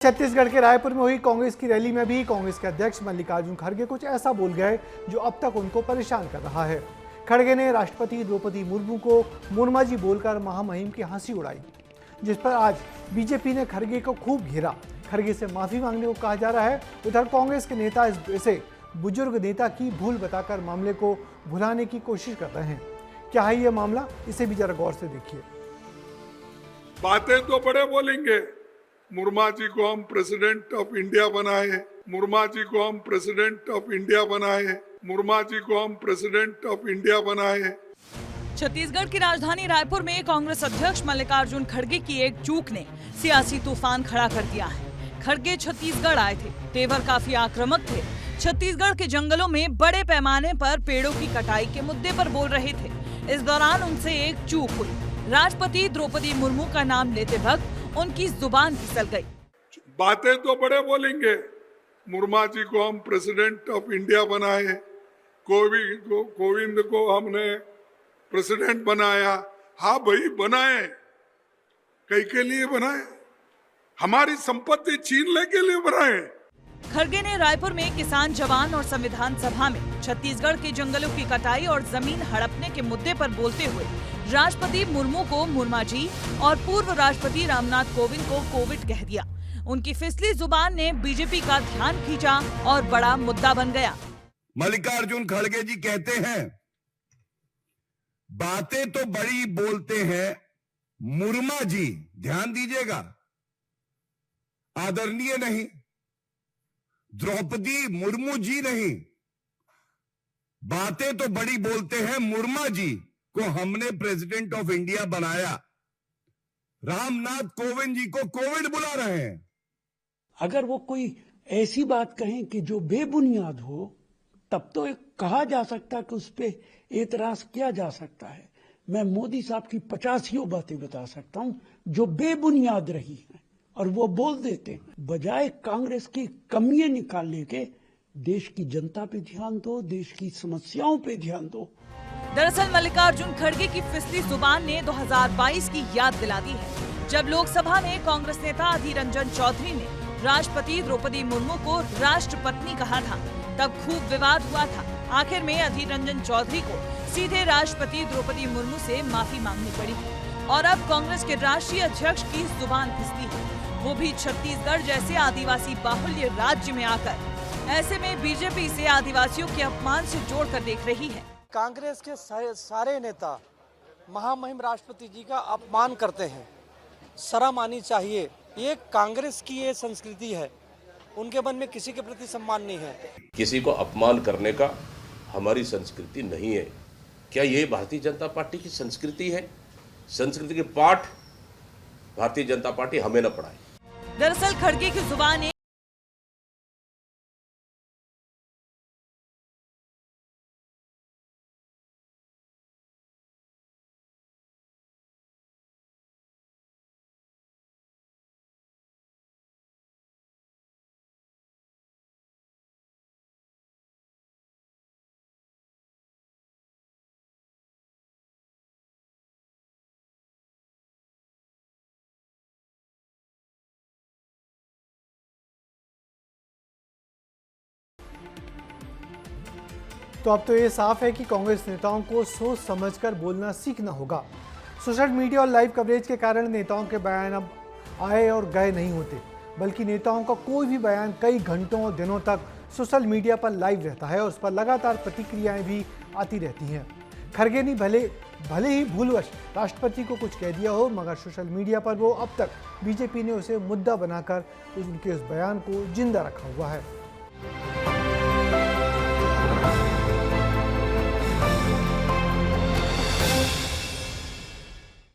छत्तीसगढ़ के रायपुर में हुई कांग्रेस की रैली में भी कांग्रेस के अध्यक्ष मल्लिकार्जुन खड़गे कुछ ऐसा बोल गए जो अब तक उनको परेशान कर रहा है। खड़गे ने राष्ट्रपति द्रौपदी मुर्मू को मुर्मा जी बोलकर महामहिम की हंसी उड़ाई, जिस पर आज बीजेपी ने खड़गे को खूब घेरा। खड़गे से माफी मांगने को कहा जा रहा है। उधर कांग्रेस के नेता इसे बुजुर्ग नेता की भूल बताकर मामले को भुलाने की कोशिश कर रहे हैं। क्या है ये मामला, इसे भी जरा गौर से देखिए। बातें तो बड़े बोलेंगे, मुर्मा जी को हम प्रेसिडेंट ऑफ इंडिया बनाए, मुर्मा जी को हम प्रेसिडेंट ऑफ इंडिया बनाए, मुर्मा जी को हम प्रेसिडेंट ऑफ इंडिया बनाए। छत्तीसगढ़ की राजधानी रायपुर में कांग्रेस अध्यक्ष मल्लिकार्जुन खड़गे की एक चूक ने सियासी तूफान खड़ा कर दिया है। खड़गे छत्तीसगढ़ आए थे, तेवर काफी आक्रामक थे। छत्तीसगढ़ के जंगलों में बड़े पैमाने पर पेड़ों की कटाई के मुद्दे पर बोल रहे थे। इस दौरान उनसे एक चूक हुई। राष्ट्रपति द्रौपदी मुर्मू का नाम लेते वक्त उनकी जुबान फिसल गई। बातें तो बड़े बोलेंगे, मुर्मा जी को हम प्रेसिडेंट ऑफ इंडिया बनाए, कोविंद को हमने प्रेसिडेंट बनाया। हाँ भाई बनाए, कई के लिए बनाए? हमारी संपत्ति छीनने के लिए बनाए। खड़गे ने रायपुर में किसान जवान और संविधान सभा में छत्तीसगढ़ के जंगलों की कटाई और जमीन हड़पने के मुद्दे पर बोलते हुए राष्ट्रपति मुर्मू को मुर्मा जी और पूर्व राष्ट्रपति रामनाथ कोविंद को कोविड कह दिया। उनकी फिसली जुबान ने बीजेपी का ध्यान खींचा और बड़ा मुद्दा बन गया। मल्लिकार्जुन खड़गे जी कहते हैं, बातें तो बड़ी बोलते हैं मुर्मा जी, ध्यान दीजिएगा, आदरणीय नहीं, द्रौपदी मुर्मू जी नहीं, बातें तो बड़ी बोलते हैं मुर्मा जी को हमने प्रेसिडेंट ऑफ इंडिया बनाया। रामनाथ कोविंद जी को कोविड बुला रहे हैं। अगर वो कोई ऐसी बात कहें कि जो बेबुनियाद हो, तब तो कहा जा सकता है कि उस पर एतराज किया जा सकता है। मैं मोदी साहब की 50 बातें बता सकता हूं जो बेबुनियाद रही हैं और वो बोल देते हैं। बजाय कांग्रेस की कमियां निकालने के देश की जनता पे ध्यान दो, देश की समस्याओं पे ध्यान दो। दरअसल मल्लिकार्जुन खड़गे की फिसली जुबान ने 2022 की याद दिला दी है, जब लोकसभा में कांग्रेस नेता अधीर रंजन चौधरी ने राष्ट्रपति द्रौपदी मुर्मू को राष्ट्रपत्नी कहा था। तब खूब विवाद हुआ था। आखिर में अधीर रंजन चौधरी को सीधे राष्ट्रपति द्रौपदी मुर्मू से माफी मांगनी पड़ी और अब कांग्रेस के राष्ट्रीय अध्यक्ष की जुबान फिसली है, वो भी छत्तीसगढ़ जैसे आदिवासी बाहुल्य राज्य में आकर। ऐसे में बीजेपी इसे आदिवासियों के अपमान से जोड़कर देख रही है। कांग्रेस के सारे नेता महामहिम राष्ट्रपति जी का अपमान करते हैं, शर्म आनी चाहिए। ये कांग्रेस की ये संस्कृति है, उनके मन में किसी के प्रति सम्मान नहीं है। किसी को अपमान करने का हमारी संस्कृति नहीं है। क्या ये भारतीय जनता पार्टी की संस्कृति है? संस्कृति के पाठ भारतीय जनता पार्टी हमें न पढ़ाए। दरअसल खड़गे की जुबान तो अब तो ये साफ है कि कांग्रेस नेताओं को सोच समझकर बोलना सीखना होगा। सोशल मीडिया और लाइव कवरेज के कारण नेताओं के बयान अब आए और गए नहीं होते, बल्कि नेताओं का कोई भी बयान कई घंटों और दिनों तक सोशल मीडिया पर लाइव रहता है और उस पर लगातार प्रतिक्रियाएं भी आती रहती हैं। खड़गे ने भले ही भूलवश राष्ट्रपति को कुछ कह दिया हो, मगर सोशल मीडिया पर वो अब तक बीजेपी ने उसे मुद्दा बनाकर उनके उस बयान को जिंदा रखा हुआ है।